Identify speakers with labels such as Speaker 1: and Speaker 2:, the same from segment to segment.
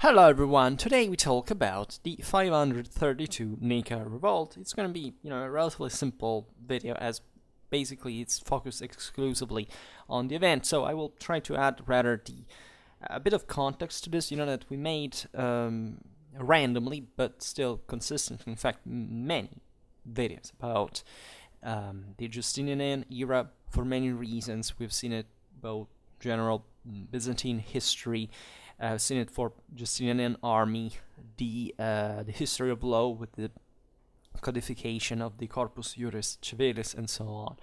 Speaker 1: Hello everyone, today we talk about the 532 Nika revolt. It's gonna be, a relatively simple video as basically it's focused exclusively on the event. So I will try to add rather a bit of context to this, that we made randomly but still consistent, in fact many videos about the Justinian era for many reasons. We've seen it both general Byzantine history, seen it for Justinian army, the history of law with the codification of the Corpus Juris Civilis, and so on.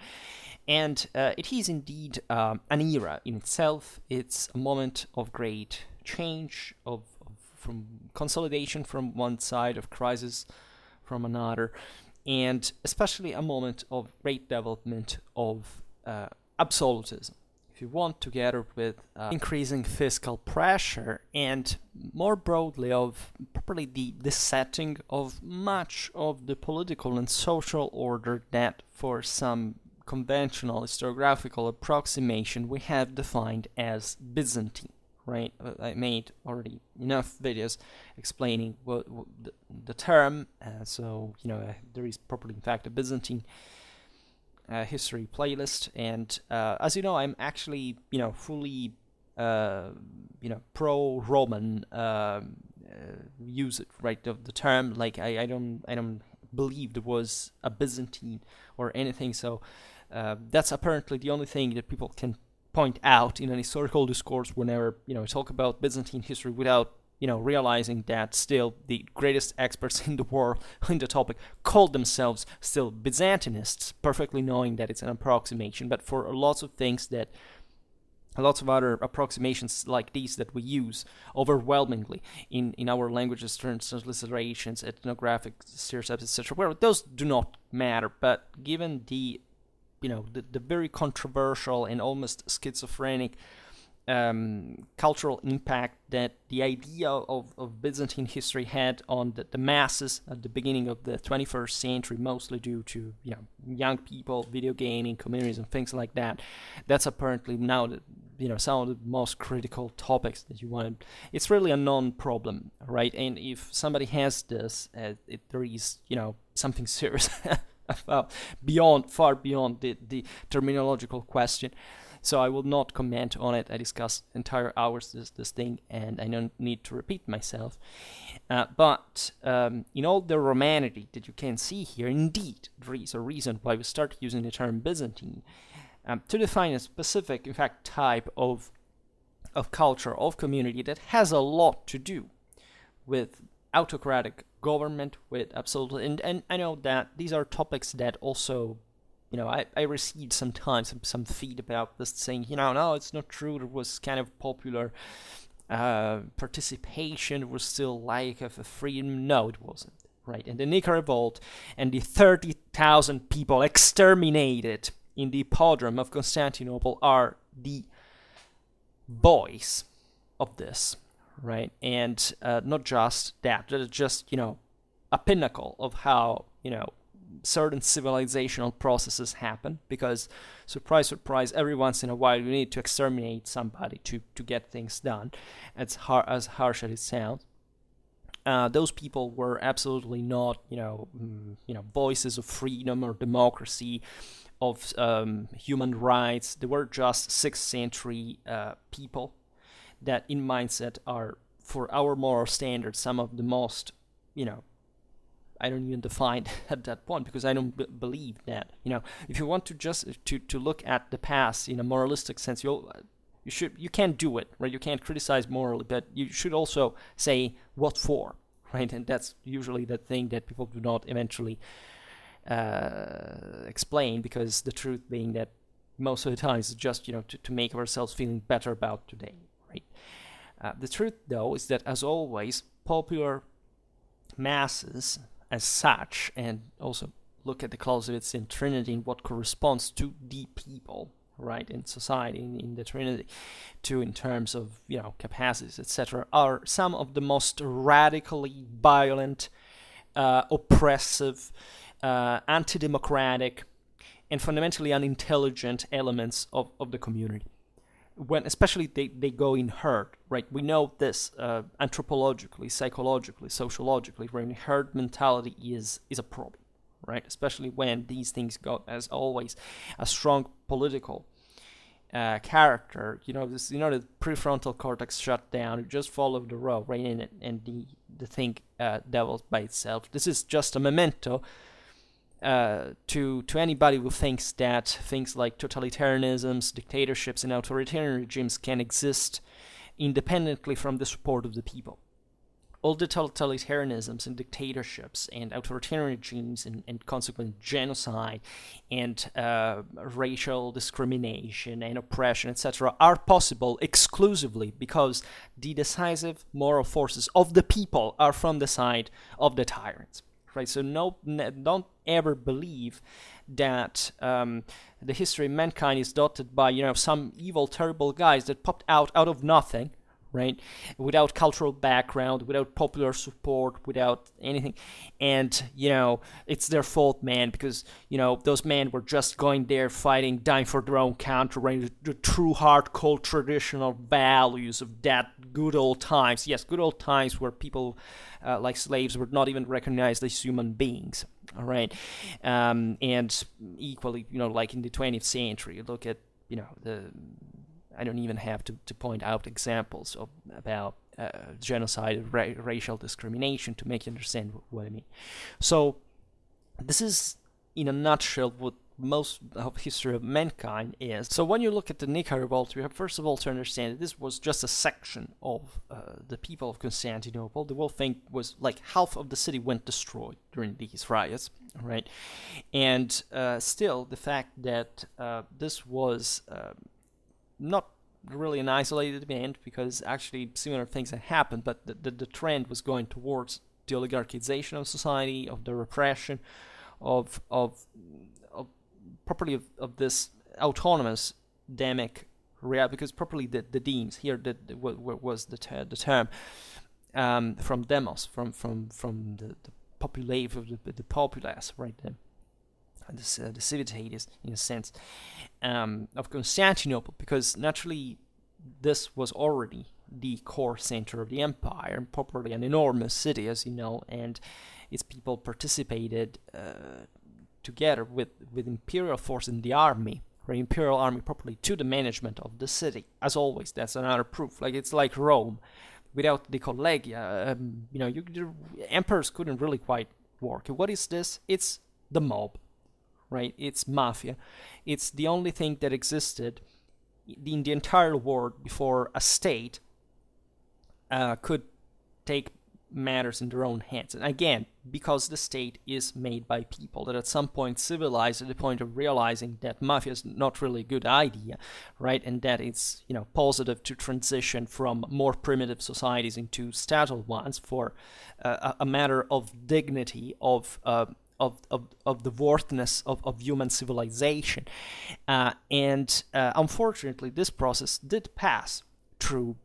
Speaker 1: And it is indeed an era in itself. It's a moment of great change, from consolidation from one side, of crisis from another, and especially a moment of great development of absolutism, if you want, together with increasing fiscal pressure and more broadly of properly the setting of much of the political and social order that for some conventional historiographical approximation we have defined as Byzantine. Right? I made already enough videos explaining what the term, so there is properly in fact a Byzantine history playlist, and as you know, I'm actually fully pro-Roman use it, right, of the term. Like I don't believe there was a Byzantine or anything. So that's apparently the only thing that people can point out in an historical discourse whenever talk about Byzantine history without realizing that still the greatest experts in the world in the topic call themselves still Byzantinists, perfectly knowing that it's an approximation. But for lots of other approximations like these that we use overwhelmingly in our languages, transliterations, ethnographic stereotypes, etc., well, those do not matter. But given the very controversial and almost schizophrenic cultural impact that the idea of Byzantine history had on the masses at the beginning of the 21st century, mostly due to young people, video gaming, communities, and things like that. That's apparently now some of the most critical topics that you want. It's really a non-problem, right? And if somebody has this, there is something serious far beyond the terminological question. So I will not comment on it. I discussed entire hours this thing, and I don't need to repeat myself. But in all the romanity that you can see here, indeed, there is a reason why we start using the term Byzantine to define a specific, in fact, type of culture, of community that has a lot to do with autocratic government, with absolutely, and I know that these are topics that also I received sometimes some feed about this, saying, no, it's not true. There was kind of popular participation. It was still like a freedom. No, it wasn't. Right? And the Nika revolt and the 30,000 people exterminated in the Hippodrome of Constantinople are the voice of this, right? And not just that, just a pinnacle of how certain civilizational processes happen, because surprise surprise, every once in a while you need to exterminate somebody to get things done, as harsh as it sounds. Those people were absolutely not voices of freedom or democracy, of human rights. They were just 6th century people that in mindset are, for our moral standards, some of the most I don't even define at that point, because I don't believe that. If you want to just to look at the past in a moralistic sense, you can't do it, right? You can't criticize morally, but you should also say what for, right? And that's usually the thing that people do not eventually explain, because the truth being that most of the time it's just to make ourselves feeling better about today, right? The truth, though, is that as always, popular masses as such, and also look at the Clausewitz in Trinity and what corresponds to the people, right, in society, in the Trinity, to in terms of capacities, etc., are some of the most radically violent, oppressive, anti-democratic, and fundamentally unintelligent elements of the community. when especially they go in herd, right? We know this anthropologically, psychologically, sociologically, right? Herd mentality is a problem, right? Especially when these things go, as always, a strong political character. The prefrontal cortex shut down. You just follow the road, right? And the thing develops by itself. This is just a memento to anybody who thinks that things like totalitarianisms, dictatorships, and authoritarian regimes can exist independently from the support of the people. All the totalitarianisms and dictatorships and authoritarian regimes and consequent genocide and racial discrimination and oppression, etc., are possible exclusively because the decisive moral forces of the people are from the side of the tyrants. Right, so don't ever believe that the history of mankind is dotted by some evil, terrible guys that popped out of nothing, right? Without cultural background, without popular support, without anything, and it's their fault, man, because those men were just going there fighting, dying for their own country, right? The true hardcore traditional values of that good old times. Yes, good old times where people like slaves were not even recognized as human beings. All right, and equally, like in the 20th century, look at I don't even have to point out examples about genocide, racial discrimination to make you understand what I mean. So this is, in a nutshell, what most of history of mankind is. So when you look at the Nika revolt, you have first of all to understand that this was just a section of the people of Constantinople. The whole thing was like half of the city went destroyed during these riots, right? And still, the fact that this was not really an isolated event, because actually similar things had happened, but the trend was going towards the oligarchization of society, of the repression, of properly of this autonomous demic reality, because properly the demes here was the term from demos, from the populate of the populace, right? The civitas, in a sense, of Constantinople, because naturally this was already the core center of the empire, and properly an enormous city, as you know, and its people participated together with imperial force in the army, or imperial army properly, to the management of the city. As always, that's another proof. Like, it's like Rome. Without the collegia, the emperors couldn't really quite work. What is this? It's the mob. Right, it's mafia. It's the only thing that existed in the entire world before a state could take matters in their own hands. And again, because the state is made by people that at some point civilized, at the point of realizing that mafia is not really a good idea, right? And that it's positive to transition from more primitive societies into statal ones for a matter of dignity, of the worthiness of human civilization. And unfortunately, this process did pass through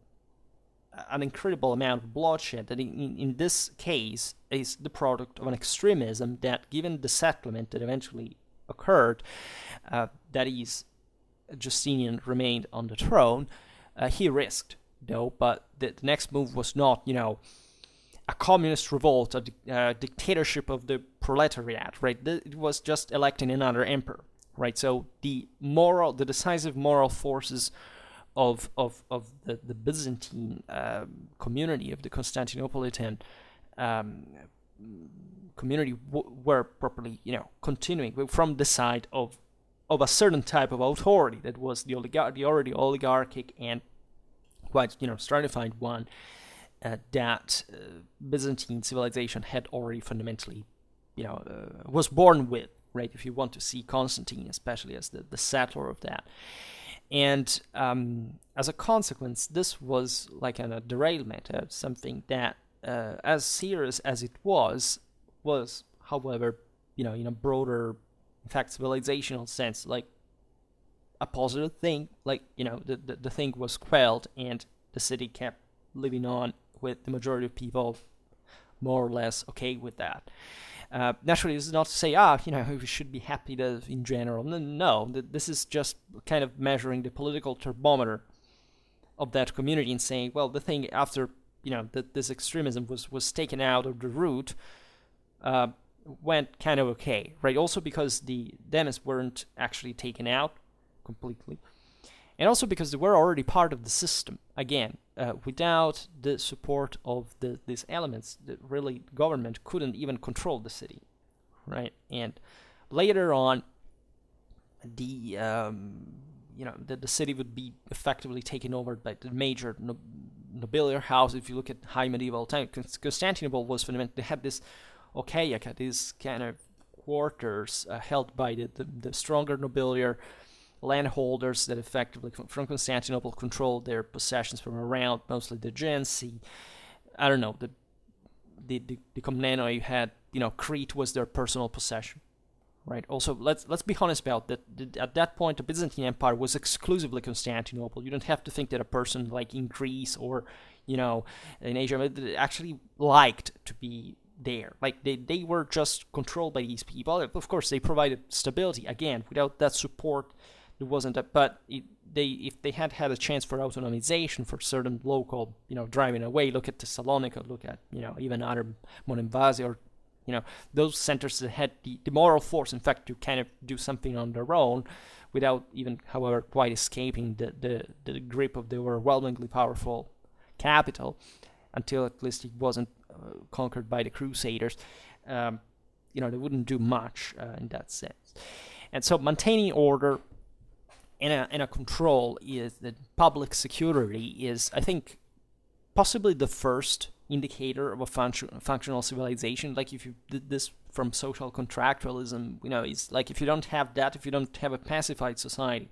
Speaker 1: an incredible amount of bloodshed that in this case is the product of an extremism that, given the settlement that eventually occurred, that is, Justinian remained on the throne, he risked, though, but the next move was not, a communist revolt, a dictatorship of the proletariat, right? It was just electing another emperor, right? So the decisive moral forces of the Byzantine community, of the Constantinopolitan community, were properly, continuing from the side of a certain type of authority that was the already oligarchic and quite, stratified one. That Byzantine civilization had already fundamentally, was born with, right? If you want to see Constantine, especially as the settler of that. And as a consequence, this was like a derailment of something that, as serious as it was, however, in a broader, in fact, civilizational sense, like a positive thing. Like, the thing was quelled and the city kept living on, with the majority of people more or less okay with that. Naturally, this is not to say, we should be happy in general. No, this is just kind of measuring the political thermometer of that community and saying, well, the thing after that this extremism was taken out of the root, went kind of okay, right? Also because the Demis weren't actually taken out completely, and also because they were already part of the system. Again, without the support of these elements, the really government couldn't even control the city, right? And later on, the the city would be effectively taken over by the major nobiliar house. If you look at high medieval time, Constantinople was fundamental. They had this okayaka, these kind of quarters held by the stronger nobiliar landholders that effectively from Constantinople controlled their possessions from around, mostly the Aegean Sea. I don't know, the Komnenoi had, Crete was their personal possession, right? Also, let's be honest about that. At that point, the Byzantine Empire was exclusively Constantinople. You don't have to think that a person like in Greece or, in Asia actually liked to be there. Like they were just controlled by these people. Of course, they provided stability. Again, without that support, there wasn't. But if they had a chance for autonomization for certain local, driving away. Look at Thessalonica. Look at even other Monemvasia or those centers that had the moral force, in fact, to kind of do something on their own without even, however, quite escaping the grip of the overwhelmingly powerful capital, until at least it wasn't conquered by the Crusaders. They wouldn't do much in that sense. And so maintaining order and a control is the public security is, I think, possibly the first indicator of a functional civilization. Like if you did this from social contractualism, it's like if you don't have that, if you don't have a pacified society,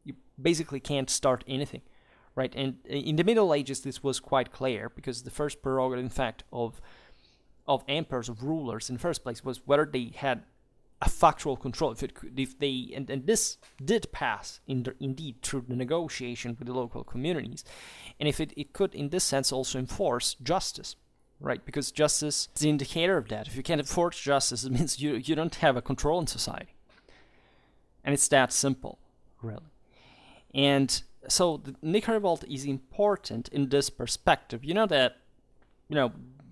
Speaker 1: you basically can't start anything, right? And in the Middle Ages, this was quite clear, because the first prerogative, in fact, of emperors, of rulers in the first place, was whether they had a factual control, if they and this did pass indeed through the negotiation with the local communities, and if it could in this sense also enforce justice, right? Because justice is the indicator of that. If you can't enforce justice, it means you don't have a control in society, and it's that simple, really. And so the Nika revolt is important in this perspective.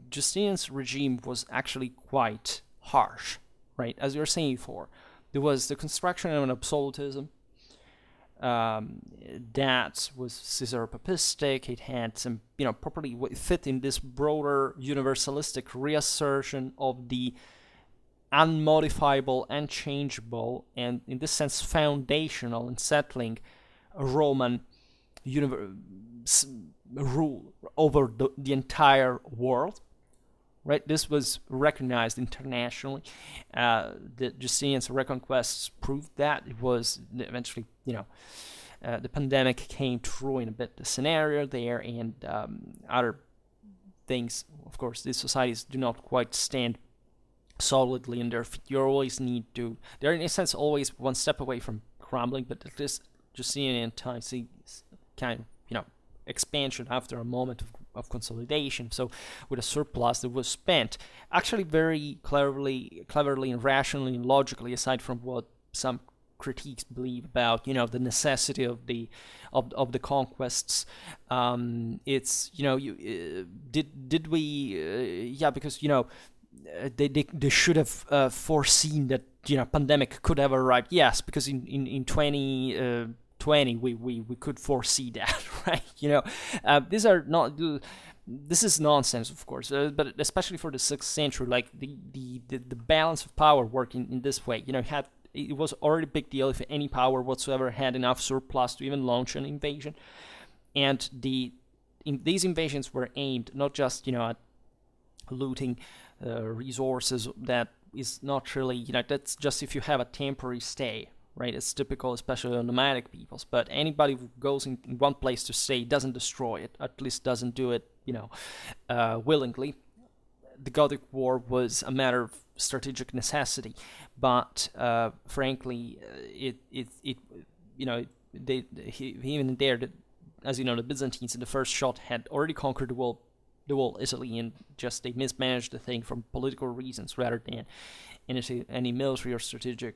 Speaker 1: Justinian's regime was actually quite harsh, right? As you were saying before, there was the construction of an absolutism that was Caesaro-papistic. It had some, properly fit in this broader universalistic reassertion of the unmodifiable, unchangeable, and in this sense foundational and settling Roman rule over the entire world. Right, this was recognized internationally. The Justinian's reconquests proved that. It was eventually, the pandemic came to ruin a bit the scenario there, and other things. Of course, these societies do not quite stand solidly in their feet. You always need to. They're in a sense always one step away from crumbling, but at least Justinian time see kind of, expansion after a moment of consolidation. So with a surplus that was spent actually very cleverly and rationally and logically, aside from what some critiques believe about the necessity of the conquests. It's did we because they should have foreseen that pandemic could have arrived. Yes, because in 2020 we could foresee that, right? These are not. This is nonsense, of course, but especially for the 6th century, like the balance of power working in this way. It was already a big deal if any power whatsoever had enough surplus to even launch an invasion, and these invasions were aimed not just at looting resources. That is not really that's just if you have a temporary stay. Right, it's typical, especially on nomadic peoples. But anybody who goes in one place to stay doesn't destroy it. At least doesn't do it, willingly. The Gothic War was a matter of strategic necessity, but frankly, even there, as the Byzantines in the first shot had already conquered the whole Italy, and just they mismanaged the thing for political reasons rather than any military or strategic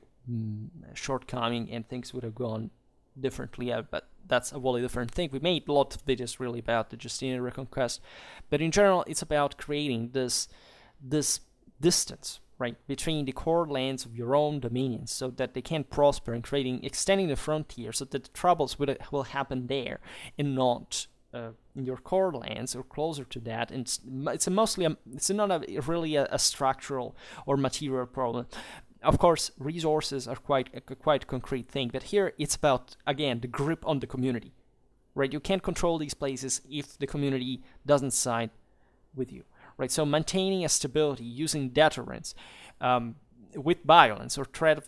Speaker 1: shortcoming, and things would have gone differently, but that's a wholly different thing. We made a lot of videos really about the Justinian Reconquest, but in general, it's about creating this distance, right, between the core lands of your own dominions, so that they can prosper, and extending the frontier, so that the troubles will happen there and not in your core lands or closer to that. And it's not really a structural or material problem. Of course, resources are quite concrete thing, but here it's about, again, the grip on the community, right? You can't control these places if the community doesn't side with you, right? So maintaining a stability using deterrence with violence, or threat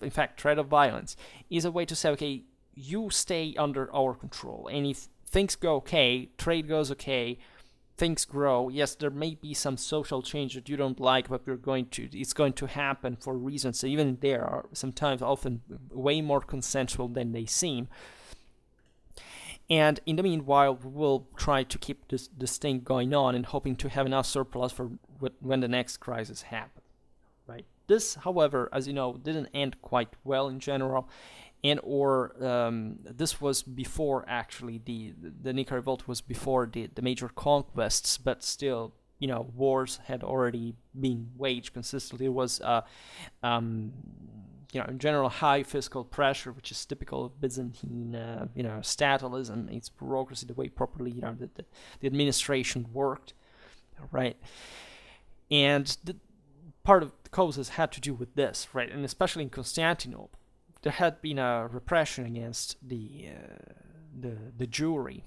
Speaker 1: of violence, is a way to say, okay, you stay under our control, and if things go okay, trade goes okay, things grow. Yes, there may be some social change that you don't like, but it's going to happen for reasons that even there are sometimes often way more consensual than they seem. And in the meanwhile, we'll try to keep this thing going on, and hoping to have enough surplus for when the next crisis happens. Right. This, however, as you know, didn't end quite well in general, this was before, actually, the Nika revolt was before the major conquests, but still, wars had already been waged consistently. It was in general, high fiscal pressure, which is typical of Byzantine, statalism, its bureaucracy, the way properly, the administration worked, right? And part of the causes had to do with this, right? And especially in Constantinople, there had been a repression against the Jewry,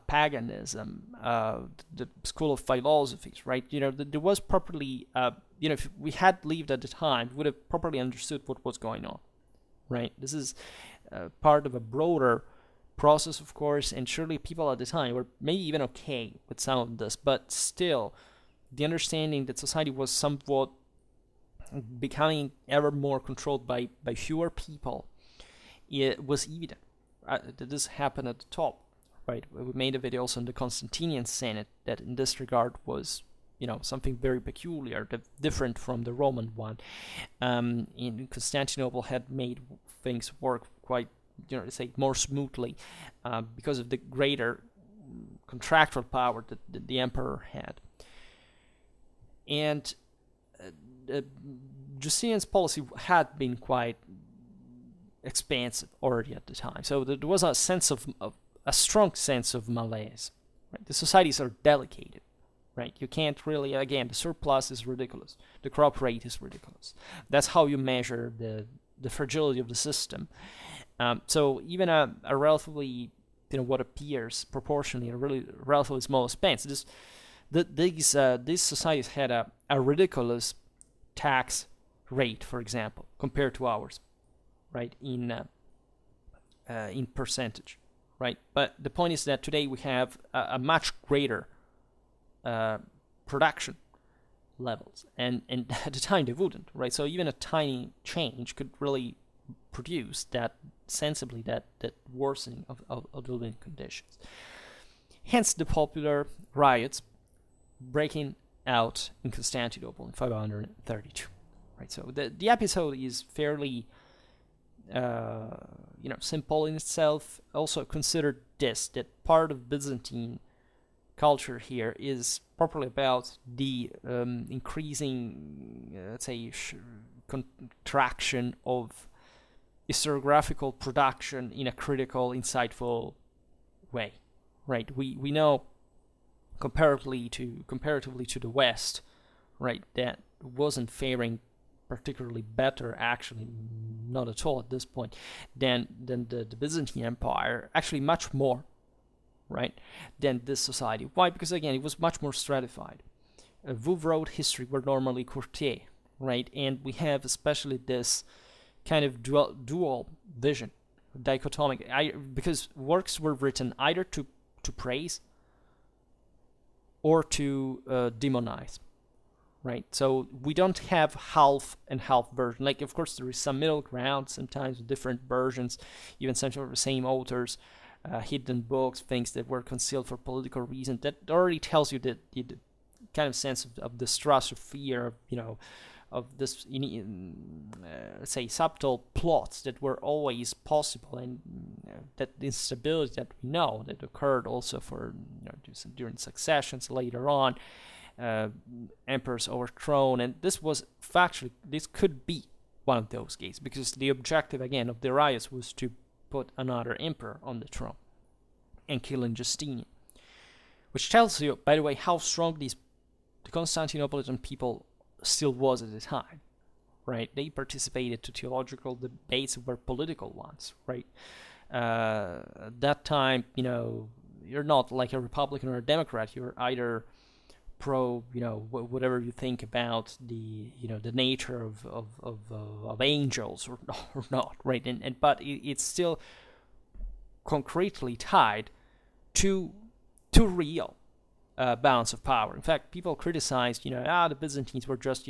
Speaker 1: paganism, the school of philosophies, right? There was properly, if we had lived at the time, we would have properly understood what was going on, right? This is part of a broader process, of course, and surely people at the time were maybe even okay with some of this, but still, the understanding that society was somewhat becoming ever more controlled by fewer people, it was evident. That this happened at the top, right? We made a video also on the Constantinian Senate that in this regard was, something very peculiar, different from the Roman one. In Constantinople had made things work quite, say, more smoothly because of the greater contractual power that the emperor had. And Justinian's policy had been quite expansive already at the time, so there was a strong sense of malaise. Right? The societies are delicate, right? You can't really, again, the surplus is ridiculous, the crop rate is ridiculous. That's how you measure the fragility of the system. So even a relatively, what appears proportionally a really relatively small expense, these societies had a ridiculous tax rate, for example, compared to ours, right, in percentage, right? But the point is that today we have a much greater production levels, and at the time they wouldn't, right? So even a tiny change could really produce that worsening of the living conditions. Hence the popular riots breaking out in Constantinople in 532. Right, so the episode is fairly, simple in itself. Also consider that part of Byzantine culture here is properly about the increasing, let's say, contraction of historiographical production in a critical, insightful way. Right, we know comparatively to the West, right, that wasn't faring particularly better, actually not at all at this point, than the Byzantine Empire, actually much more, right, than this society. Why? Because again, it was much more stratified. Who wrote history were normally courtiers, right, and we have especially this kind of dual vision, dichotomic, because works were written either to praise or to demonize. Right, so we don't have half and half version. Like, of course, there is some middle ground, sometimes different versions, even sometimes the same authors, hidden books, things that were concealed for political reasons. That already tells you that the kind of sense of distrust or fear, this, say, subtle plots that were always possible, and that instability that we know that occurred also for during successions later on, emperors overthrown, and this could be one of those cases, because the objective again of the riots was to put another emperor on the throne and killing Justinian, which tells you, by the way, how strong the Constantinopolitan people still was at the time, right? They participated to theological debates that were political ones, right? At that time, you're not like a Republican or a Democrat. You're either pro, whatever you think about the nature of angels or not, right? But it's still concretely tied to real balance of power. In fact, people criticized, the Byzantines were just,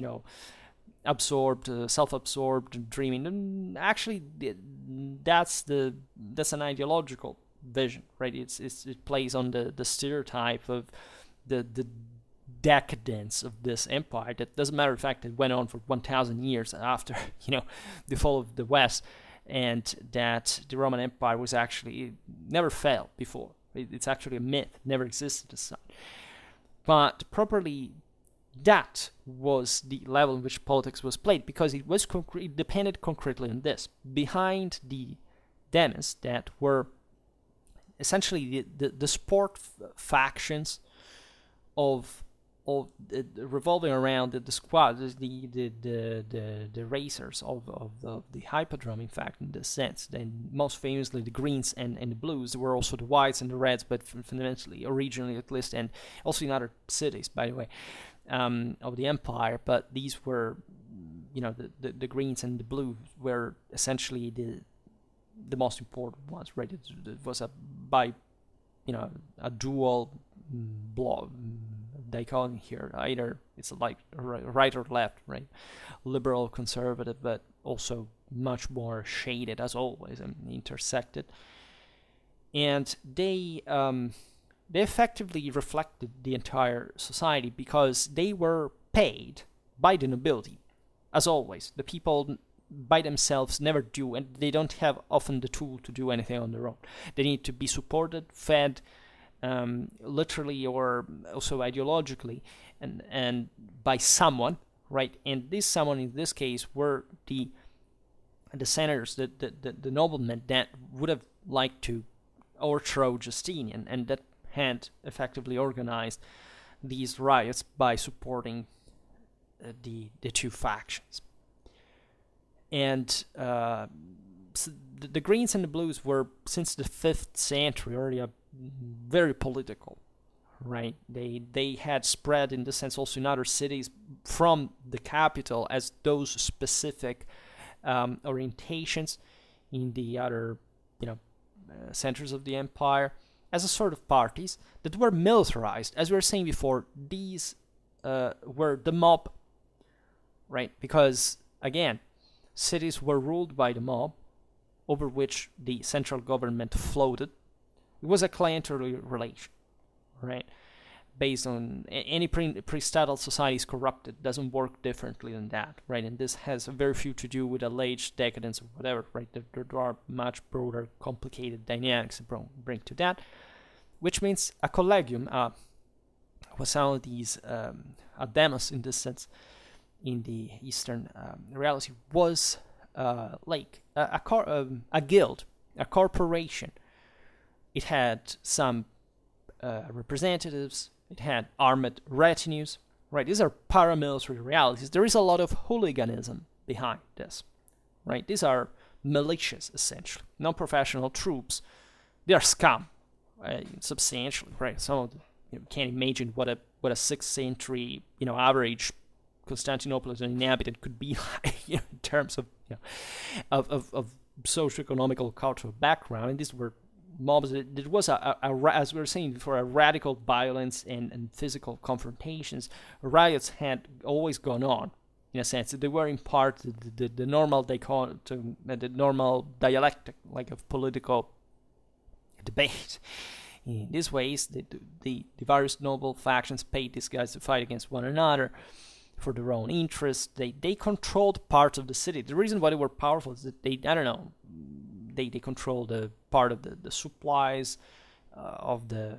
Speaker 1: absorbed, self-absorbed, and dreaming. And actually, that's an ideological vision, right? It plays on the stereotype of the decadence of this empire. That doesn't matter the fact that it went on for 1,000 years after, the fall of the West, and that the Roman Empire was actually never failed before. It's actually a myth, never existed as such. But properly, that was the level in which politics was played, because it depended concretely on this. Behind the demes that were essentially the sport factions of revolving around the squad, the racers of the hippodrome, in fact, in this sense. Then most famously the greens and the blues. There were also the whites and the reds, but fundamentally, originally at least, and also in other cities, by the way, of the empire. But these were, the greens and the blues were essentially the most important ones, right? It was a dual block. They call it here, either it's like right or left, right? Liberal, conservative, but also much more shaded, as always, and intersected. And they effectively reflected the entire society, because they were paid by the nobility, as always. The people by themselves never do, and they don't have often the tool to do anything on their own. They need to be supported, fed, literally or also ideologically, and by someone, right? And this someone in this case were the senators, the noblemen that would have liked to overthrow Justinian, and that had effectively organized these riots by supporting the two factions. And so the greens and the blues were, since the 5th century, already very political, right? They had spread, in the sense, also in other cities from the capital as those specific orientations in the other centers of the empire, as a sort of parties that were militarized. As we were saying before, these were the mob, right? Because again, cities were ruled by the mob, over which the central government floated. It was a clientelar relation, right? Based on any pre-Aristotle society is corrupted, doesn't work differently than that, right? And this has very few to do with alleged decadence or whatever, right? There are much broader, complicated dynamics that bring to that, which means a collegium, was some of these, a demos in this sense, in the Eastern reality, was like a guild, a corporation. It had some representatives. It had armed retinues, right? These are paramilitary realities. There is a lot of hooliganism behind this, right? These are militias, essentially, non-professional troops. They are scum, substantially, right? Some of them, can't imagine what a 6th century, average Constantinopolitan inhabitant could be like, in terms of, of socio-economical, cultural background. And these were mobs. It was as we were saying before, a radical violence and physical confrontations. Riots had always gone on, in a sense. They were in part the normal the normal dialectic, like, of political debate. In these ways, the various noble factions paid these guys to fight against one another. for their own interests. They controlled parts of the city. The reason why they were powerful is that they, I don't know, they controlled a part of the supplies of the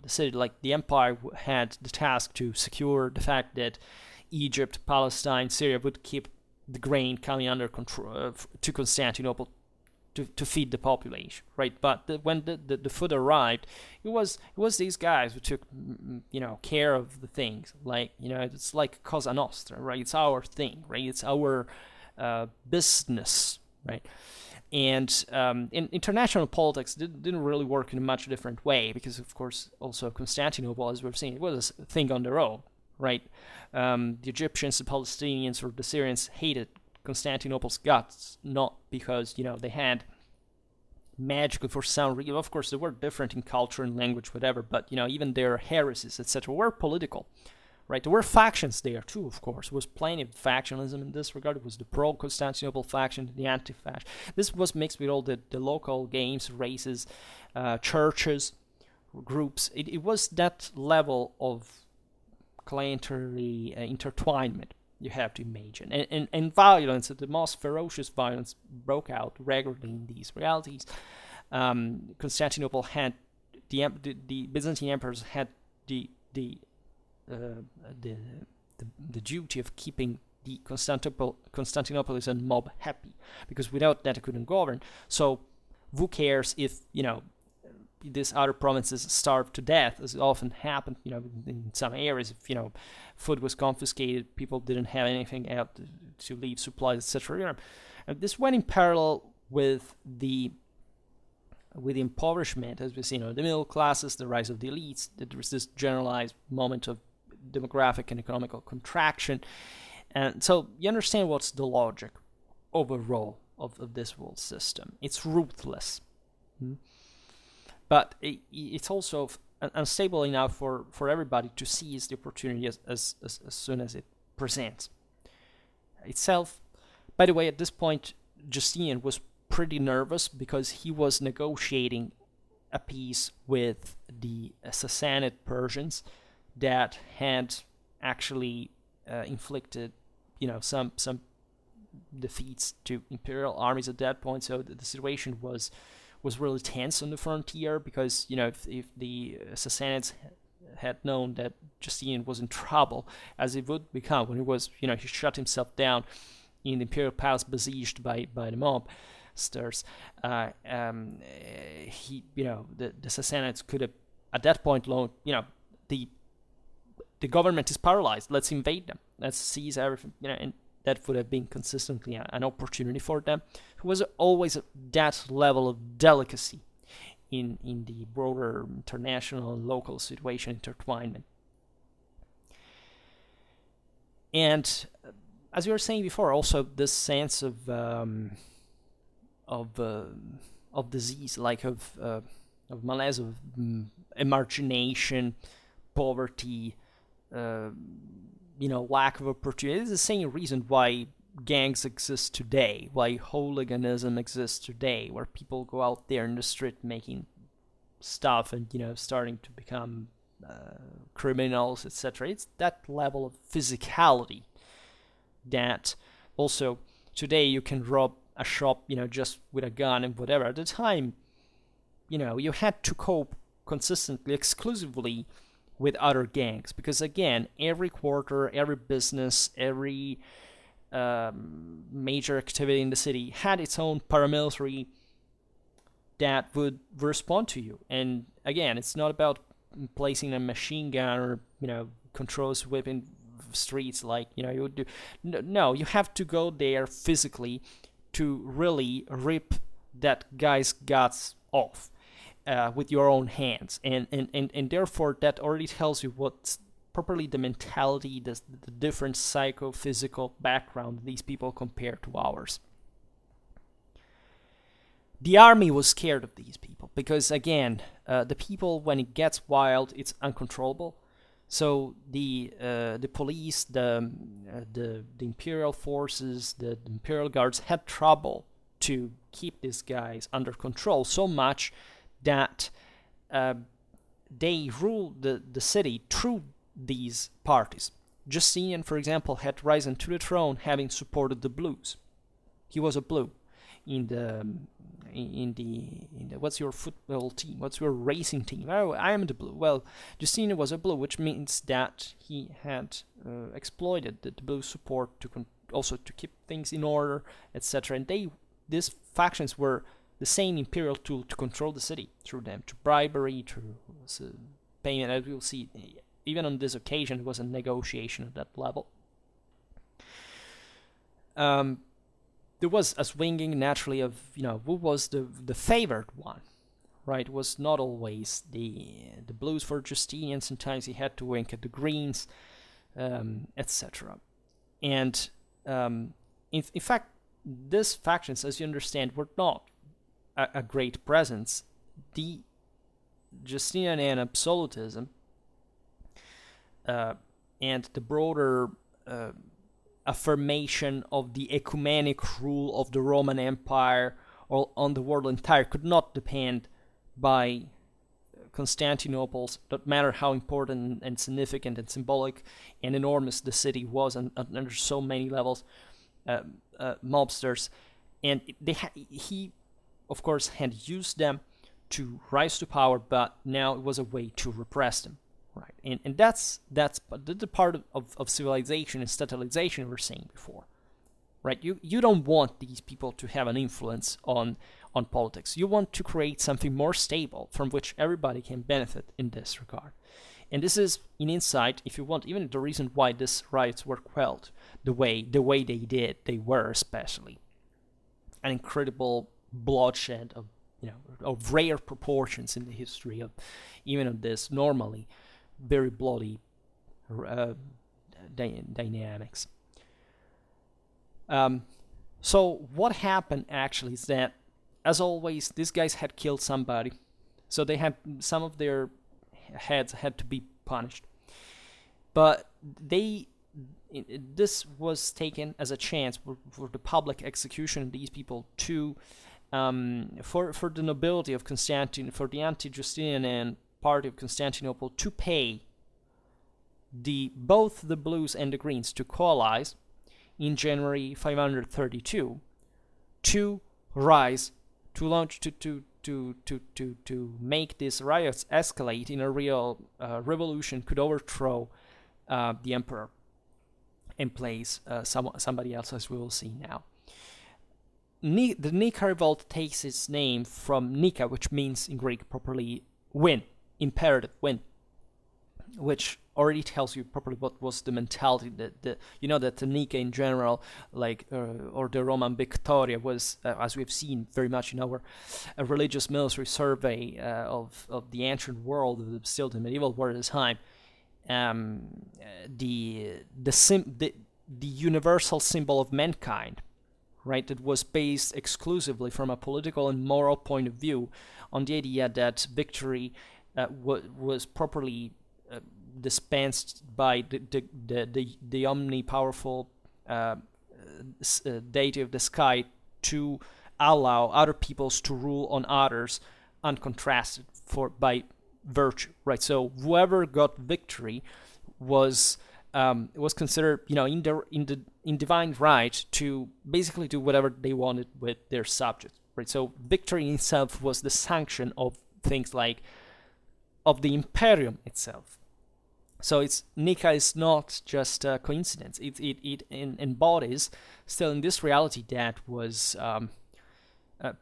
Speaker 1: city. Like the empire had the task to secure the fact that Egypt, Palestine, Syria would keep the grain coming under control to Constantinople to feed the population, right? But when the food arrived, it was these guys who took care of the things. Like it's like Cosa Nostra, right? It's our thing, right? It's our business, right? And in international politics, didn't really work in a much different way, because of course also Constantinople, as we've seen, it was a thing on their own, right? The Egyptians, the Palestinians, or the Syrians hated Constantinople's guts, not because they had magically, for some reason. Of course, they were different in culture and language, whatever. But even their heresies, etc., were political, right? There were factions there too. Of course, there was plenty of factionalism in this regard. It was the pro-Constantinople faction, the anti-faction. This was mixed with all the local games, races, churches, groups. It was that level of clientery intertwinement you have to imagine, and violence. The most ferocious violence broke out regularly in these realities. Constantinople had the Byzantine emperors had the duty of keeping the Constantinopolitan mob happy, because without that they couldn't govern. So who cares if these other provinces starved to death, as it often happened, in some areas. If food was confiscated, people didn't have anything else to leave, supplies, etc. This went in parallel with the impoverishment, as we see, the middle classes, the rise of the elites. There was this generalized moment of demographic and economical contraction, and so you understand what's the logic overall of this whole system. It's ruthless. But it's also unstable enough for everybody to seize the opportunity as soon as it presents itself. By the way, at this point, Justinian was pretty nervous, because he was negotiating a peace with the Sassanid Persians that had actually inflicted, some defeats to imperial armies at that point. So the situation was really tense on the frontier, because if the Sassanids had known that Justinian was in trouble, as it would become when he was he shut himself down in the imperial palace besieged by the mobsters, he the Sassanids could have at that point the government is paralyzed, let's invade them, let's seize everything, and that would have been consistently an opportunity for them. It was always that level of delicacy in the broader international and local situation intertwinement. And as we were saying before, also this sense of disease, like of malaise, of emargination, poverty, lack of opportunity. It's the same reason why gangs exist today, why hooliganism exists today, where people go out there in the street making stuff and starting to become criminals, etc. It's that level of physicality that also today you can rob a shop, just with a gun and whatever. At the time, you had to cope consistently, exclusively with other gangs, because again, every quarter, every business, every major activity in the city had its own paramilitary that would respond to you. And again, it's not about placing a machine gun or control sweeping streets like you would do. No, you have to go there physically to really rip that guy's guts off. With your own hands, and therefore that already tells you what's properly the mentality, the different psychophysical background these people compare to ours. The army was scared of these people because, again, the people, when it gets wild, it's uncontrollable. So the police, the imperial forces, the imperial guards had trouble to keep these guys under control, so much that they ruled the city through these parties. Justinian, for example, had risen to the throne having supported the blues. He was a blue in the what's your football team? What's your racing team? Oh, I am the blue. Well, Justinian was a blue, which means that he had exploited the blue support to also to keep things in order, etc. And these factions were the same imperial tool to control the city through them, to bribery, through payment. As we'll see, even on this occasion, it was a negotiation at that level. There was a swinging naturally of who was the favored one, right? It was not always the blues for Justinian. Sometimes he had to wink at the greens, etc. And in fact, these factions, as you understand, were not a great presence. The Justinian absolutism and the broader affirmation of the ecumenic rule of the Roman Empire or on the world entire could not depend by Constantinople's, no matter how important and significant and symbolic and enormous the city was under so many levels, mobsters, and he of course had used them to rise to power, but now it was a way to repress them. Right, and that's the part of civilization and statalization we were saying before, right? You don't want these people to have an influence on politics. You want to create something more stable from which everybody can benefit in this regard. And this is, in insight, if you want, even the reason why these riots were quelled the way they did. They were especially an incredible bloodshed of rare proportions in the history of even of this normally very bloody dynamics. So what happened actually is that, as always, these guys had killed somebody, so they had some of their heads had to be punished. But this was taken as a chance for the public execution of these people to for the nobility of Constantine, for the anti-Justinian and party of Constantinople to pay both the blues and the greens to coalesce in January 532 to rise to launch to make these riots escalate in a real revolution, could overthrow the emperor and place somebody else, as we will see now. The Nika revolt takes its name from Nika, which means in Greek properly win, imperative win, which already tells you properly what was the mentality that the Nika in general, like or the Roman Victoria, was as we've seen very much in our religious military survey of the ancient world, still the medieval world at the time. The universal symbol of mankind, right? That was based exclusively from a political and moral point of view on the idea that victory was properly dispensed by the omnipowerful deity of the sky to allow other peoples to rule on others uncontrasted by virtue, right? So whoever got victory was considered, in divine right to basically do whatever they wanted with their subjects, right? So victory in itself was the sanction of things like of the imperium itself. So Nika is not just a coincidence. It embodies still in this reality that was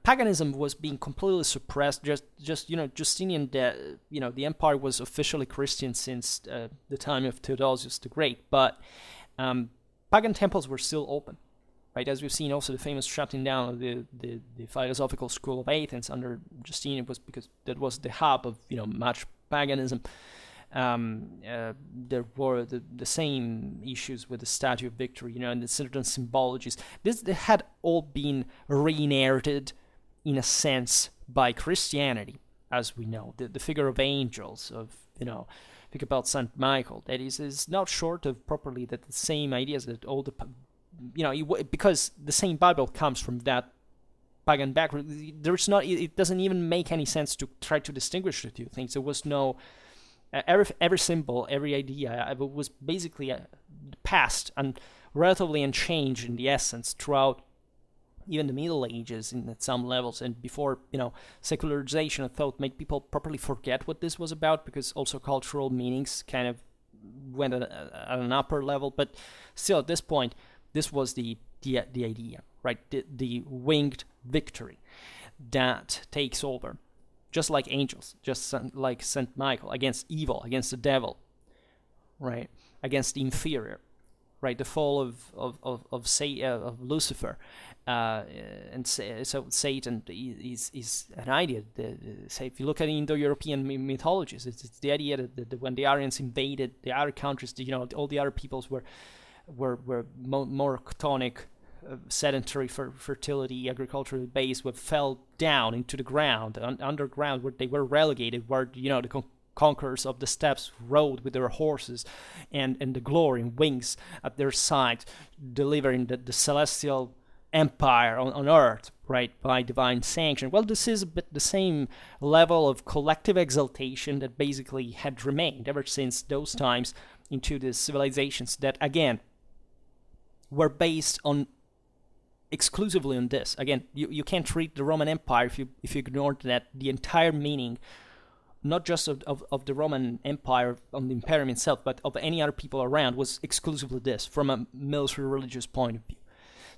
Speaker 1: paganism was being completely suppressed. Justinian, the empire was officially Christian since the time of Theodosius the Great, but pagan temples were still open, right? As we've seen, also the famous shutting down of the philosophical school of Athens under Justinian was because that was the hub of much paganism. There were the same issues with the Statue of Victory, and the certain symbologies. They had all been re-inherited, in a sense, by Christianity, as we know. The figure of angels, think about Saint Michael. That is not short of properly that the same ideas that all the, because the same Bible comes from that pagan background. It doesn't even make any sense to try to distinguish the two things. There was no every symbol, every idea was basically passed and relatively unchanged in the essence throughout even the Middle Ages at some levels, and before, secularization of thought made people properly forget what this was about, because also cultural meanings kind of went at an upper level. But still, at this point, this was the idea, right? The winged victory that takes over, just like angels, just like Saint Michael, against evil, against the devil, right? Against the inferior, right? The fall of Lucifer, and so Satan is an idea. Say, if you look at Indo-European mythologies, it's the idea that when the Aryans invaded the other countries, all the other peoples were more chthonic, sedentary fertility, agriculturally based, fell down into the ground, underground, where they were relegated, where the conquerors of the steppes rode with their horses and the glory and wings at their side, delivering the celestial empire on earth, right, by divine sanction. Well, this is a bit the same level of collective exaltation that basically had remained ever since those times into the civilizations that, again, were based on exclusively on this. Again, you can't read the Roman Empire if you ignore that the entire meaning, not just of the Roman Empire, on the Imperium itself, but of any other people around, was exclusively this, from a military religious point of view.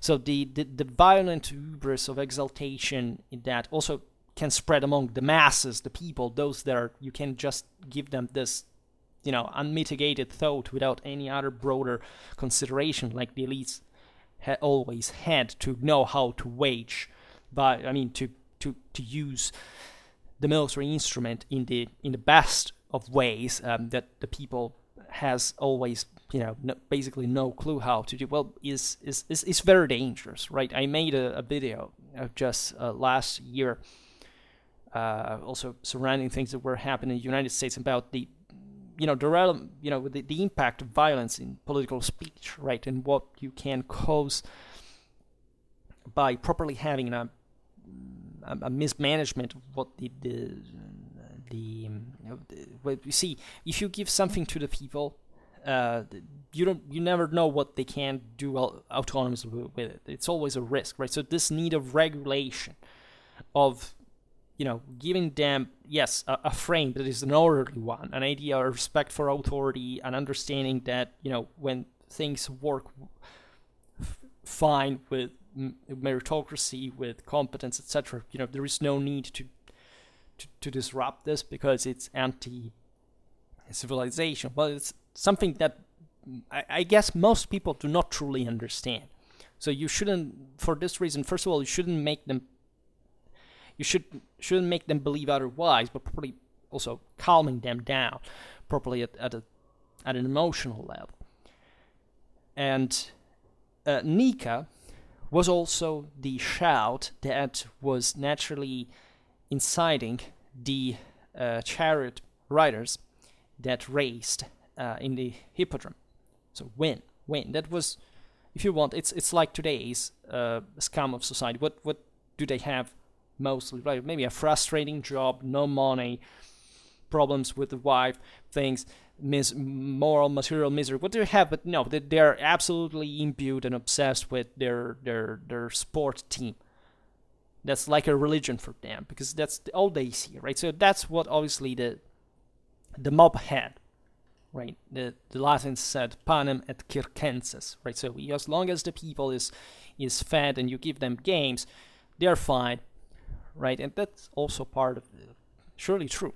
Speaker 1: So the violent hubris of exaltation that also can spread among the masses, the people, those that are, you can just give them this, unmitigated thought without any other broader consideration, like the elites always had to know how to wage, to use the military instrument in the best of ways, that the people has always, basically no clue how to do. Well, is very dangerous, right? I made a video just last year, also surrounding things that were happening in the United States about the impact of violence in political speech, right, and what you can cause by properly having a mismanagement of what what you see. If you give something to the people, you never know what they can do autonomously with it. It's always a risk, right? So this need of regulation, of giving them, yes, a frame that is an orderly one, an idea of respect for authority, and understanding that, when things work fine with meritocracy, with competence, etc., there is no need to disrupt this because it's anti-civilization. Well, it's something that I guess most people do not truly understand. So you shouldn't, for this reason, first of all, you shouldn't make them believe otherwise, but probably also calming them down properly at an emotional level. And Nika was also the shout that was naturally inciting the chariot riders that raced in the hippodrome. So win. That was, if you want, it's like today's scum of society. What do they have? Mostly, right? Maybe a frustrating job, no money, problems with the wife, things, moral, material misery. What do they have? But no, they're absolutely imbued and obsessed with their sport team. That's like a religion for them, because that's all they see, right? So that's what obviously the mob had, right? The Latins said panem et circenses, right? So as long as the people is fed and you give them games, they're fine. Right, and that's also part of surely true.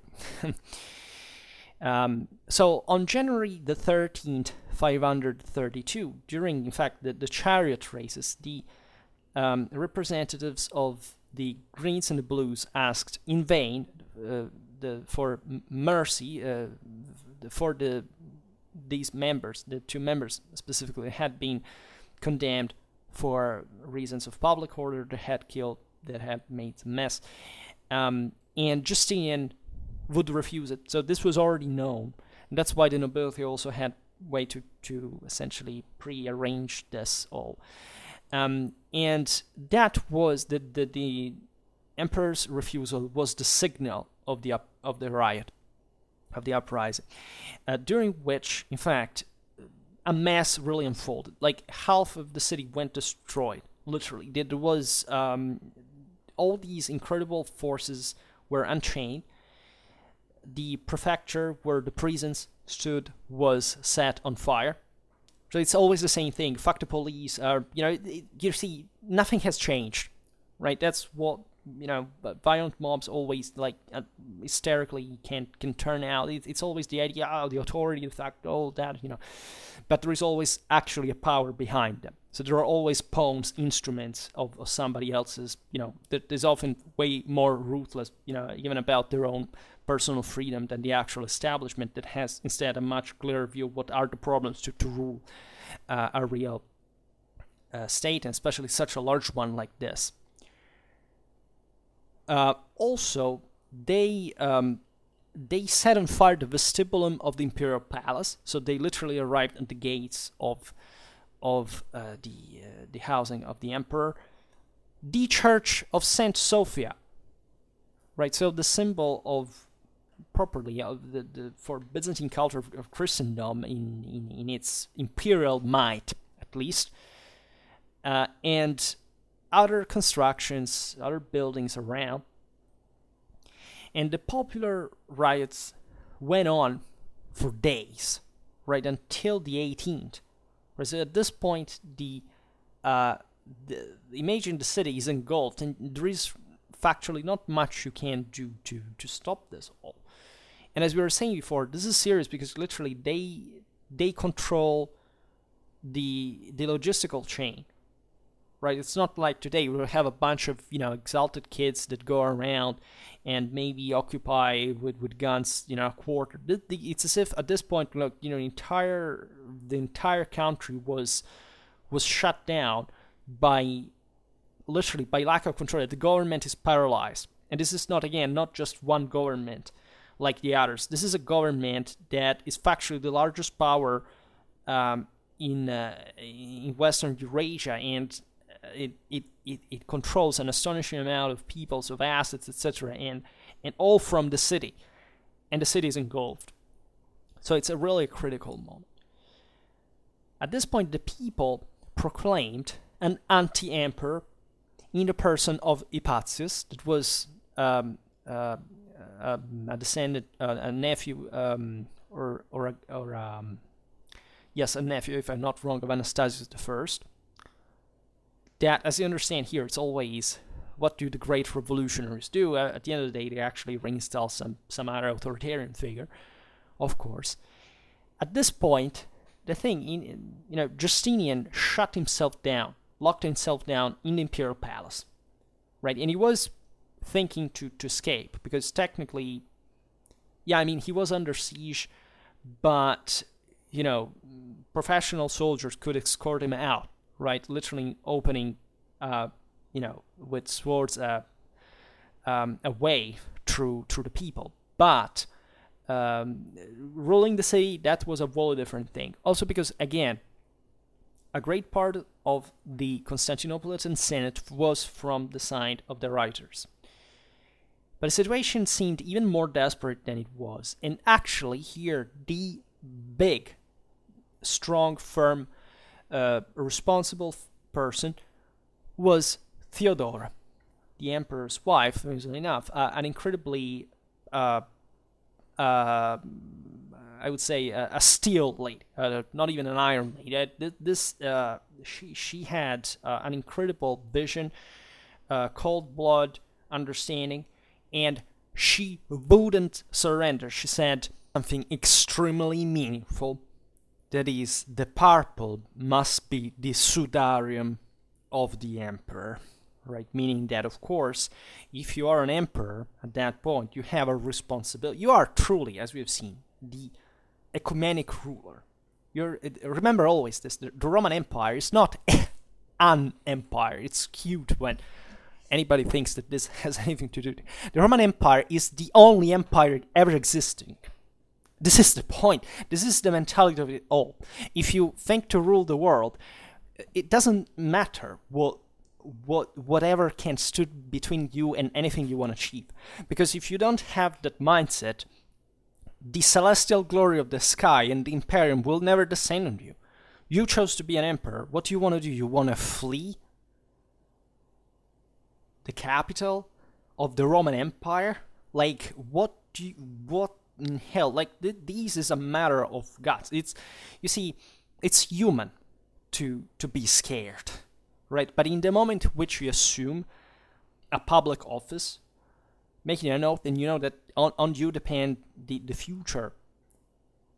Speaker 1: So on January the 13th, 532, during, in fact, the chariot races, the representatives of the Greens and the Blues asked in vain for mercy for these members, the two members specifically, had been condemned for reasons of public order, that had made a mess, and Justinian would refuse it. So this was already known, and that's why the nobility also had way to essentially pre-arrange this all, and that was the emperor's refusal was the signal of the riot. of the uprising, during which, in fact, a mess really unfolded. Like half of the city went destroyed, literally. There was all these incredible forces were unchained. The prefecture where the prisons stood was set on fire. So it's always the same thing. Fuck the police. You see, nothing has changed, right? That's what violent mobs always hysterically can turn out. It's always the idea, the authority, the fact, all that, But there is always actually a power behind them. So there are always pawns, instruments of somebody else's. There's often way more ruthless, even about their own personal freedom than the actual establishment that has instead a much clearer view of what are the problems to rule a real state, and especially such a large one like this. Also, they set on fire the vestibulum of the imperial palace. So they literally arrived at the gates of the housing of the emperor. The church of Saint Sophia, right? So the symbol of properly for Byzantine culture of Christendom in its imperial might, at least, and other constructions, other buildings around. And the popular riots went on for days, right, until the 18th. Right, so at this point, imagine the city is engulfed, and there is factually not much you can do to stop this all. And as we were saying before, this is serious because literally they control the logistical chain. Right, it's not like today we have a bunch of exalted kids that go around and maybe occupy with guns a quarter. It's as if at this point, look, the entire country was shut down by lack of control. The government is paralyzed, and this is not just one government like the others. This is a government that is factually the largest power in Western Eurasia, and it controls an astonishing amount of peoples, of assets, etc., and all from the city, and the city is engulfed. So it's a really critical moment. At this point, the people proclaimed an anti-emperor in the person of Hypatius, that was a descendant, a nephew, a nephew, if I'm not wrong, of Anastasius I. That, as you understand here, it's always, what do the great revolutionaries do? At the end of the day, they actually reinstall some other authoritarian figure, of course. At this point, the thing, Justinian shut himself down, locked himself down in the imperial palace, right? And he was thinking to escape, because technically, he was under siege, but, professional soldiers could escort him out. Right, literally opening, with swords, a way through the people. But ruling the city, that was a wholly different thing. Also because, again, a great part of the Constantinopolitan Senate was from the side of the rioters. But the situation seemed even more desperate than it was. And actually, here, the big, strong, firm, responsible person was Theodora, the emperor's wife, amusingly enough, an incredibly, I would say, a steel lady, not even an iron lady. She had an incredible vision, cold blood, understanding, and she wouldn't surrender. She said something extremely meaningful. That is, the purple must be the sudarium of the emperor, right? Meaning that, of course, if you are an emperor at that point, you have a responsibility. You are truly, as we have seen, the ecumenic ruler. Remember always this: the Roman Empire is not an empire. It's cute when anybody thinks that this has anything to do. The Roman Empire is the only empire ever existing. This is the point. This is the mentality of it all. If you think to rule the world, it doesn't matter whatever can stand between you and anything you want to achieve. Because if you don't have that mindset, the celestial glory of the sky and the Imperium will never descend on you. You chose to be an emperor. What do you want to do? You want to flee the capital of the Roman Empire? Like, what in hell? Like, this is a matter of guts. You see, it's human to be scared, right? But in the moment in which you assume a public office, making an oath, and you know that on you depend the future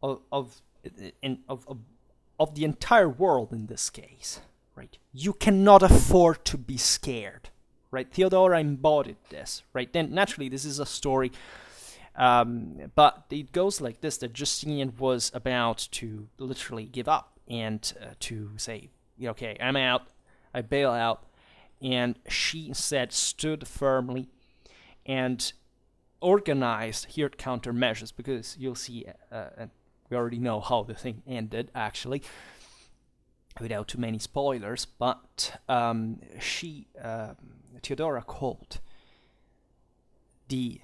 Speaker 1: of the entire world in this case, right? You cannot afford to be scared, right? Theodora embodied this, right? Then naturally this is a story, but it goes like this: that Justinian was about to literally give up and to say, okay, I'm out, I bail out, and she instead stood firmly and organized here countermeasures, because you'll see, we already know how the thing ended, actually, without too many spoilers, but Theodora called the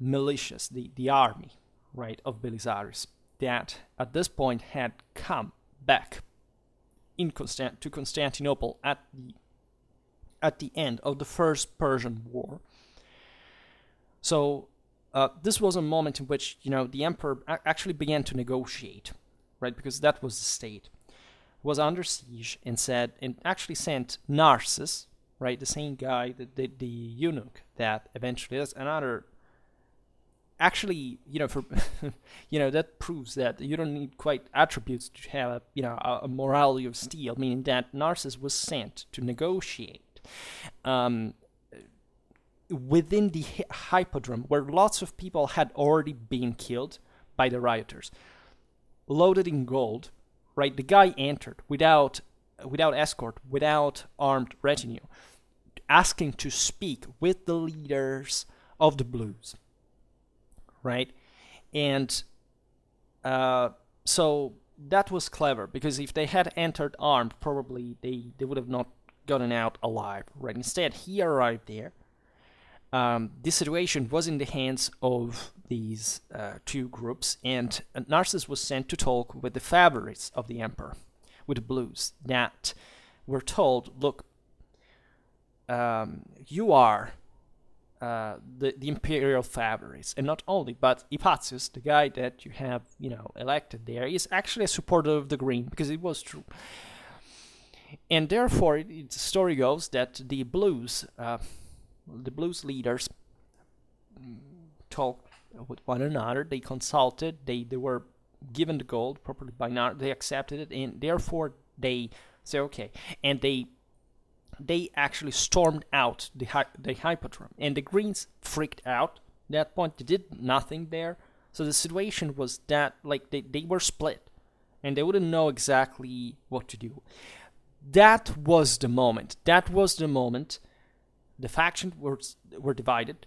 Speaker 1: militias, the army, right, of Belisarius, that at this point had come back to Constantinople at the end of the First Persian War. So this was a moment in which, the emperor actually began to negotiate, right? Because that was the state, was under siege, and actually sent Narses, right? The same guy, the eunuch that eventually is another. Actually, for that proves that you don't need quite attributes to have a morality of steel, meaning that Narses was sent to negotiate within the hippodrome, where lots of people had already been killed by the rioters, loaded in gold, right? The guy entered without escort, without armed retinue, asking to speak with the leaders of the Blues, right? And so that was clever, because if they had entered armed, probably they would have not gotten out alive, right? Instead, he arrived there. This situation was in the hands of these two groups, and Narses was sent to talk with the favorites of the emperor, with the Blues, that were told, look, you are the imperial favorites, and not only, but Hypatius, the guy that you have elected there, is actually a supporter of the Green, because it was true. And therefore, the story goes that the Blues leaders talked with one another, they consulted, they were given the gold properly by now, they accepted it, and therefore they say okay, and they actually stormed out the hippodrome, and the Greens freaked out. At that point, they did nothing there, so the situation was that, like, they were split, and they wouldn't know exactly what to do. That was the moment. The factions were divided.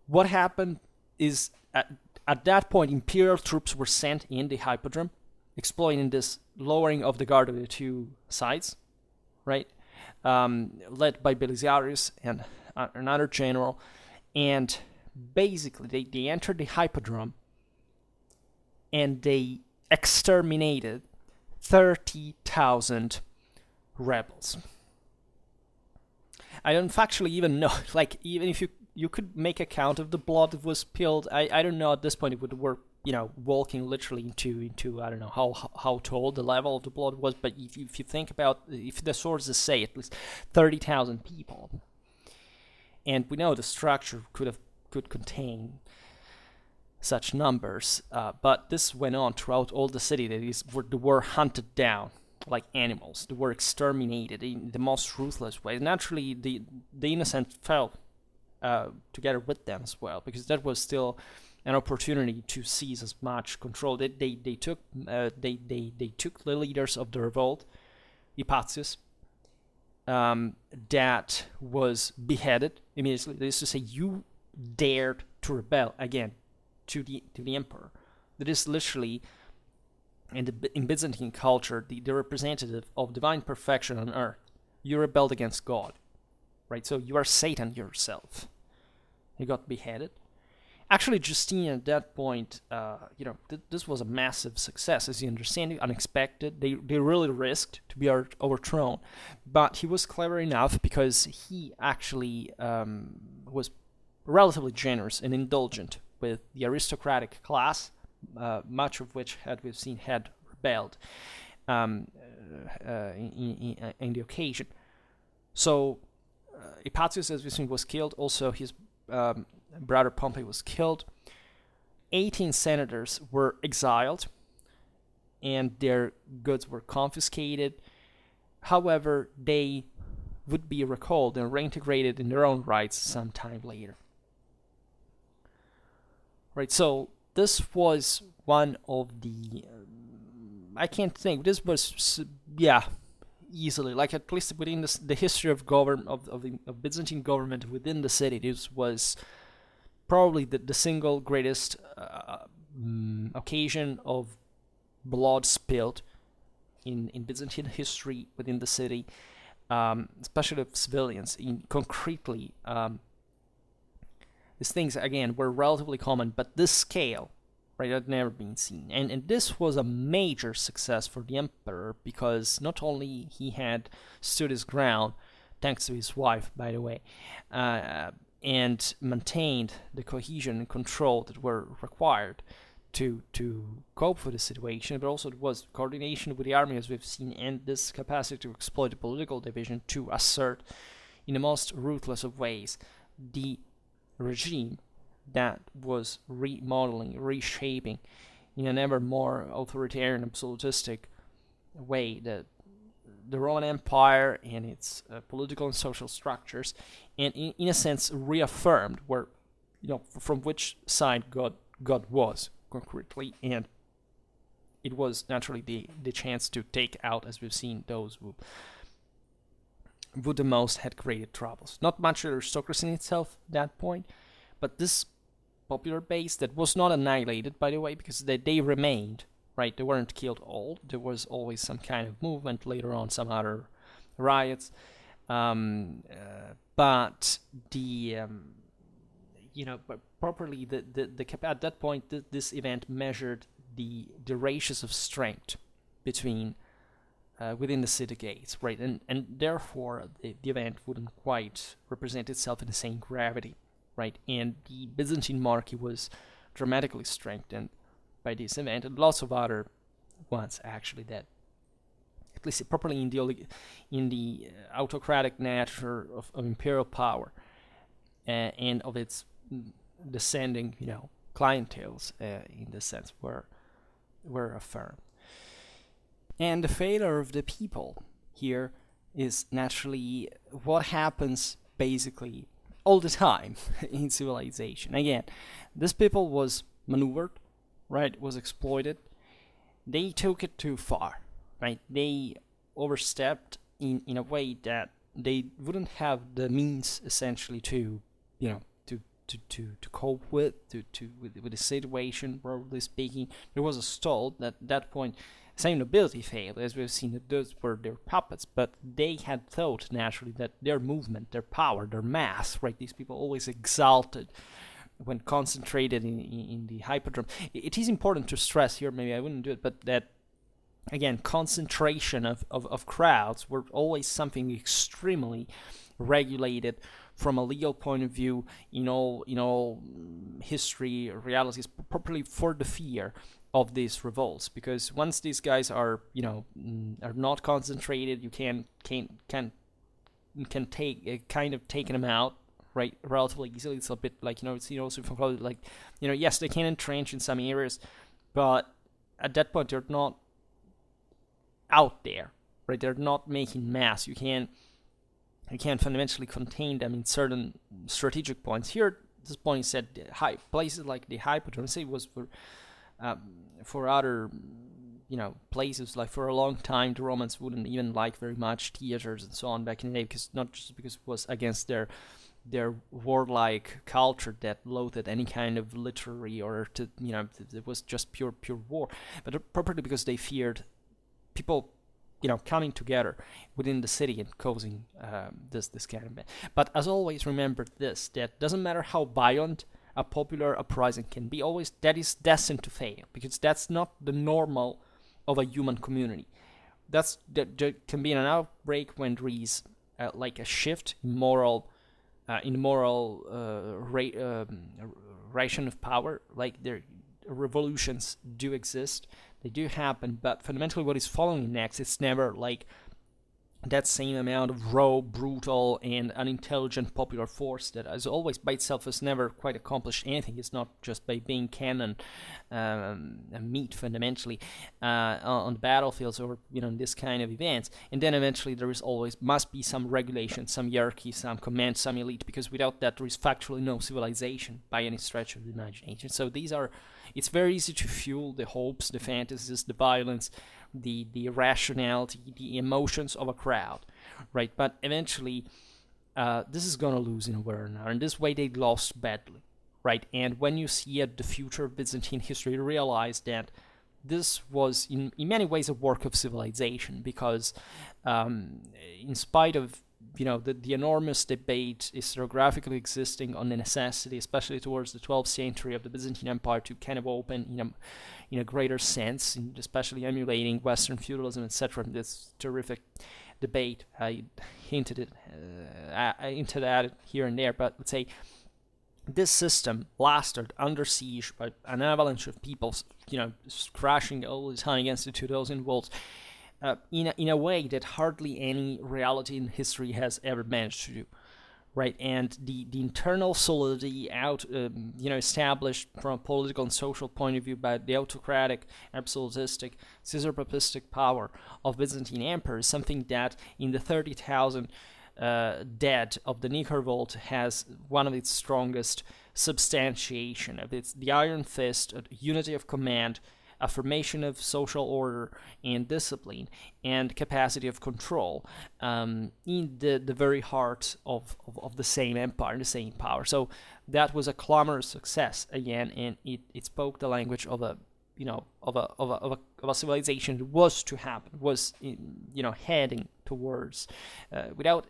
Speaker 1: What happened is, at that point, imperial troops were sent in the hippodrome, exploiting this lowering of the guard of the two sides, right? Led by Belisarius and another general. And basically, they entered the hippodrome, and they exterminated 30,000 rebels. I don't factually even know, like, even if you could make a count of the blood that was spilled, I don't know at this point it would work, walking literally into I don't know how tall the level of the blood was, but if you think about, if the sources say at least 30,000 people, and we know the structure could contain such numbers, but this went on throughout all the city. They were hunted down like animals. They were exterminated in the most ruthless way. Naturally, the innocent fell together with them as well, because that was still an opportunity to seize as much control. They took the leaders of the revolt, Hypatius, that was beheaded immediately. That is to say, you dared to rebel again to the emperor. That is literally, in Byzantine culture, the representative of divine perfection on earth. You rebelled against God, right? So you are Satan yourself. You got beheaded. Actually, Justinian at that point, this was a massive success, as you understand it, unexpected. They really risked to be overthrown, but he was clever enough because he actually was relatively generous and indulgent with the aristocratic class, much of which we've seen had rebelled in the occasion. So Hypatius, as we think, was killed. Also, his brother Pompey was killed. 18 senators were exiled, and their goods were confiscated. However, they would be recalled and reintegrated in their own rights sometime later. Right, so this was one of the... I can't think. This was, easily, like at least within the history of of Byzantine government within the city, this was probably the single greatest occasion of blood spilled in Byzantine history within the city, especially of civilians. Concretely, these things again were relatively common, but this scale, right, had never been seen. And this was a major success for the emperor, because not only he had stood his ground, thanks to his wife, by the way, and maintained the cohesion and control that were required to cope with the situation, but also it was coordination with the army, as we've seen, and this capacity to exploit the political division to assert in the most ruthless of ways the regime that was remodeling, reshaping in an ever more authoritarian, absolutistic way the Roman Empire and its political and social structures, and in a sense reaffirmed where, from which side God was concretely, and it was naturally the chance to take out, as we've seen, those who the most had created troubles. Not much aristocracy in itself at that point, but this popular base that was not annihilated, by the way, because they remained, right? They weren't killed all. There was always some kind of movement, later on some other riots, but the but properly at that point this event measured the ratios of strength between within the city gates, right? And therefore the event wouldn't quite represent itself in the same gravity, right? And the Byzantine monarchy was dramatically strengthened by this event, and lots of other ones actually that, at least properly in the autocratic nature of imperial power and of its descending, clienteles in this sense were affirmed. And the failure of the people here is naturally what happens basically all the time in civilization. Again, this people was maneuvered, right? Was exploited. They took it too far, right? They overstepped in a way that they wouldn't have the means essentially to cope with the situation. Broadly speaking, there was a stall that at that point. Same nobility failed, as we've seen that those were their puppets, but they had thought naturally that their movement, their power, their mass, right? These people always exalted when concentrated in the hypodrome. It is important to stress here, maybe I wouldn't do it, but that again, concentration of crowds were always something extremely regulated from a legal point of view in all history, realities, properly for the fear of these revolts, because once these guys are are not concentrated, you can take kind of taking them out, right, relatively easily. It's a bit like it's also like yes, they can entrench in some areas, but at that point they're not out there, right? They're not making mass. You can fundamentally contain them in certain strategic points. Here, this point is said places like the Hypodrome. Say it was for other places, like for a long time the Romans wouldn't even like very much theaters and so on back in the day, because not just because it was against their warlike culture that loathed any kind of literary or it was just pure war, but properly because they feared people coming together within the city and causing this kind of. But as always, remember this: that doesn't matter how violent a popular uprising can be always, that is destined to fail, because that's not the normal of a human community. There can be an outbreak when there is like a shift in moral ration of power. Like there, revolutions do exist, they do happen, but fundamentally, what is following next, it's never like that same amount of raw, brutal, and unintelligent popular force that, as always, by itself has never quite accomplished anything. It's not just by being cannon and meat, fundamentally, on the battlefields, or in this kind of events. And then eventually there is always must be some regulation, some hierarchy, some command, some elite, because without that there is factually no civilization by any stretch of the imagination. So it's very easy to fuel the hopes, the fantasies, the violence, the irrationality, the emotions of a crowd, right? But eventually, this is gonna lose in a way or another. And this way, they lost badly, right? And when you see the future of Byzantine history, you realize that this was in many ways a work of civilization, because in spite of the enormous debate historiographically existing on the necessity, especially towards the 12th century, of the Byzantine Empire to kind of open in a greater sense, especially emulating Western feudalism, etc. This terrific debate, I hinted at it here and there, but let's say this system lasted under siege by an avalanche of people, crashing all the time against the Tudorian walls, in a way that hardly any reality in history has ever managed to do, right? And the internal solidity established from a political and social point of view by the autocratic, absolutistic, Caesar-papistic power of Byzantine Empire is something that in the 30,000 dead of the Nika revolt has one of its strongest substantiation of the iron fist, unity of command, affirmation of social order and discipline, and capacity of control in the very heart of the same empire, the same power. So that was a clamorous success again, and it spoke the language of a civilization that was to happen, was heading towards, without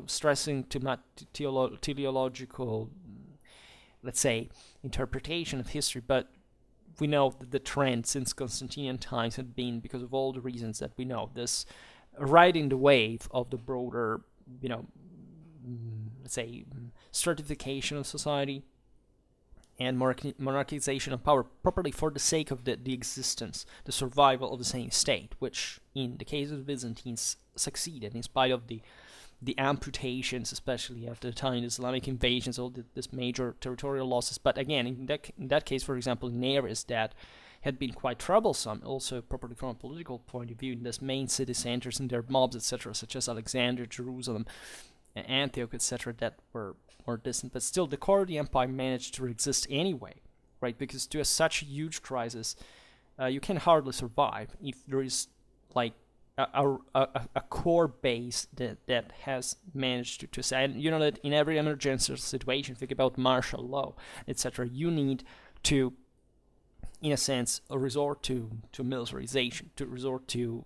Speaker 1: stressing too much teleological, let's say, interpretation of history, but we know that the trend since Constantinian times had been, because of all the reasons that we know, this riding the wave of the broader, let's say, stratification of society and monarchization of power, properly for the sake of the existence, the survival of the same state, which in the case of the Byzantines succeeded in spite of the amputations, especially after the time, the Islamic invasions, all this major territorial losses. But again, in that case, for example, in areas that had been quite troublesome, also properly from a political point of view, in these main city centers and their mobs, etc., such as Alexandria, Jerusalem, Antioch, etc., that were more distant. But still, the core of the empire managed to exist anyway, right? Because to such a huge crisis, you can hardly survive if there is like a core base that has managed to say, and that in every emergency situation, think about martial law, etc., you need to, in a sense, resort to militarization, to resort to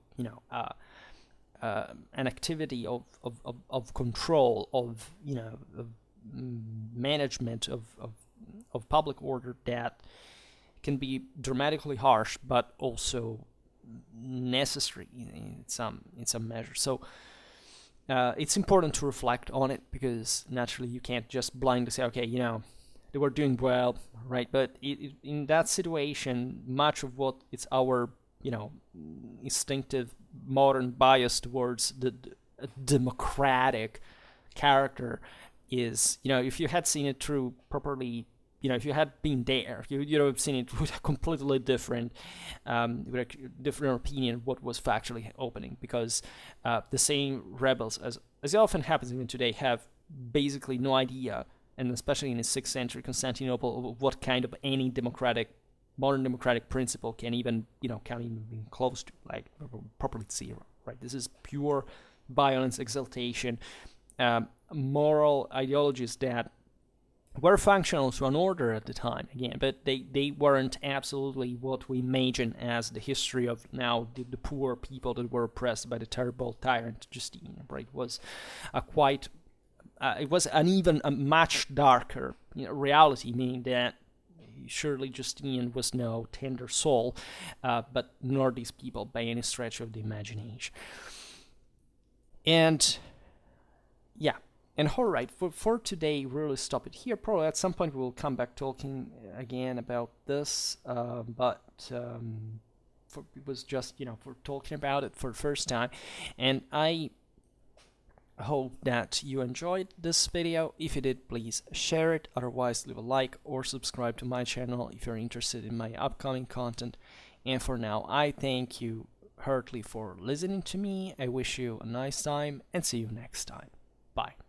Speaker 1: an activity of control, of management of public order that can be dramatically harsh, but also necessary in some measure. So it's important to reflect on it, because naturally you can't just blindly say, okay, they were doing well, right? But in that situation, much of what it's our instinctive modern bias towards the democratic character is, if you had seen it through properly, if you had been there, you have seen it with a completely different, with a different opinion of what was factually happening, because the same rebels, as it often happens even today, have basically no idea, and especially in the 6th century Constantinople, of what kind of any modern democratic principle can even be close to, like, properly zero, right? This is pure violence, exaltation, moral ideologies that were functional to an order at the time, again, but they weren't absolutely what we imagine as the history of now the poor people that were oppressed by the terrible tyrant Justine, right? It was a much darker reality, meaning that surely Justinian was no tender soul, but nor these people by any stretch of the imagination. And yeah, and alright, for today, really stop it here. Probably at some point we will come back talking again about this, it was just, for talking about it for the first time. And I hope that you enjoyed this video. If you did, please share it. Otherwise, leave a like or subscribe to my channel if you're interested in my upcoming content. And for now, I thank you heartily for listening to me. I wish you a nice time and see you next time. Bye.